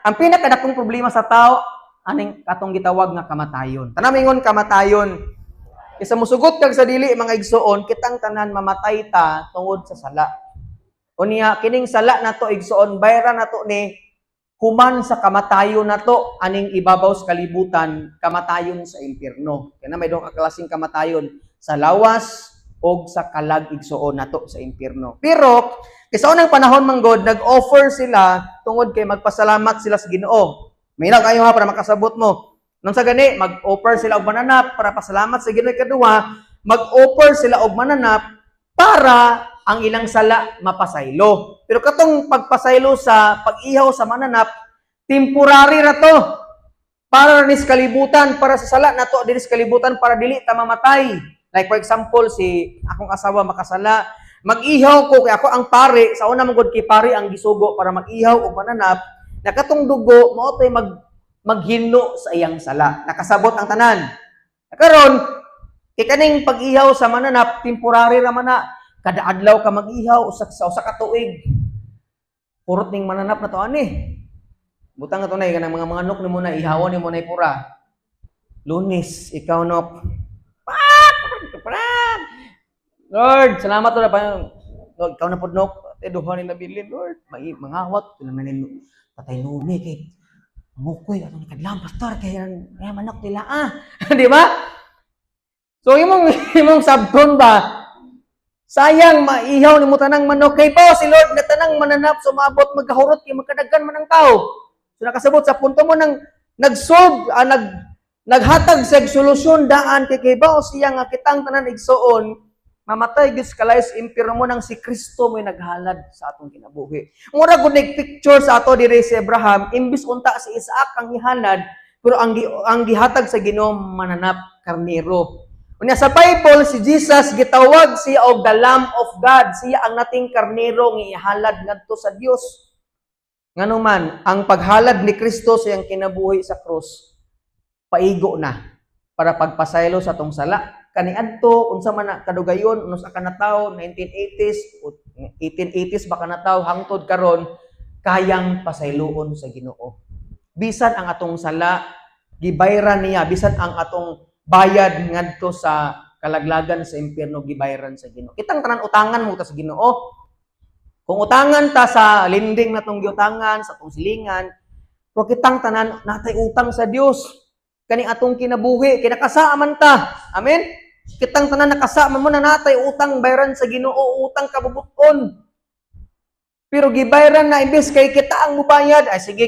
ang pinakadakong problema sa tao, aning katong gitawag nga kamatayon. Tanamingon kamatayon. Isa musugot kag sa dili mga igsoon, kitang tanan mamatay ta tungod sa sala. Unya kining sala nato igsoon, bayra nato ni human sa kamatayon nato aning ibabaw sa kalibutan, kamatayon sa impierno. Kaya na may duha ka klaseng kamatayon, sa lawas o sa kalag igsoon nato sa impierno. Pero kaysa unang panahon manggod, nag-offer sila tungod kay magpasalamat sila sa Ginoo. May kayo ha para makasabot mo. Nang sa gani, mag-offer sila og mananap para pasalamat sa Ginoo. Ikaduha, mag-offer sila og mananap para ang ilang sala mapasaylo. Pero katong pagpasaylo sa pag-ihaw sa mananap, temporary ra to. Para nis kalibutan, para sa sala nato dinis kalibutan para dili ta mamatay. Like for example, si akong asawa makasala, mag-ihaw ko kay ako ang pare, sa una mangod kay pare ang gisugo para mag-ihaw og mananap, nakatong dugo mao tay maghinno sa iyang sala. Nakasabot ang tanan. Karon, kay kaning pag-ihaw sa mananap, temporary ra man na. Kada adlaw ka mag-ihaw usa ka tuig. Purot ning mananap na to ani. Butang ato nay kanang mga manok nimo na ihawon nimo nay pura. Lunes ikaw no. Lord, salamat to na pa. Lord, ikaw na pod nok. Duha ni nabilin, Lord. Mangawat tulang nanin patay numi kay mukoy atong kadlang pastor kay manok nila di ba? So imong sabton ba? Sayang maihaw nimo tanang manok kay pa si Lord nga tanang mananap sumabot magkahurot kay magkadaghan man ang tao. So nakasabot sa punto mo nang naghatag sa solusyon daan kay ba siya nga kitang tanan igsoon mamatay gid sa kalayas impierno mo nang si Kristo may naghalad sa atong kinabuhi. Mura gud picture sa ato diri si Abraham imbis unta si Isaac ang ihalad pero ang gihatag sa Ginoo mananap karnero. Unya sa Bible si Jesus gitawag siya og the Lamb of God, siya ang nating karnero nga ihalad ngadto sa Dios. Nganuman ang paghalad ni Kristo sa iyang kinabuhi sa krus paigo na para pagpasaylo sa tong sala. Kaniadto unsa man na kadugayon unos ka na tawo 1980s o 1880s baka na tawo hangtod karon kayang pasayloon sa Ginoo. Bisan ang atong sala gibayran niya, bisan ang atong bayad ngadto sa kalaglagan sa impierno gibayran sa Ginoo. Kitang tanan utangan mo ta sa Ginoo. Kung utangan ta sa linding natong giutangan sa atong silingan, pero kitang tanan natay utang sa Dios. Kani atong kinabuhi, kinakasa man ta. Amen? Kitang tanan nakasa man mo na natay utang bayran sa Ginoo, utang kabubuton. Pero gibayran na imbes kay kita ang mubayad, ay sige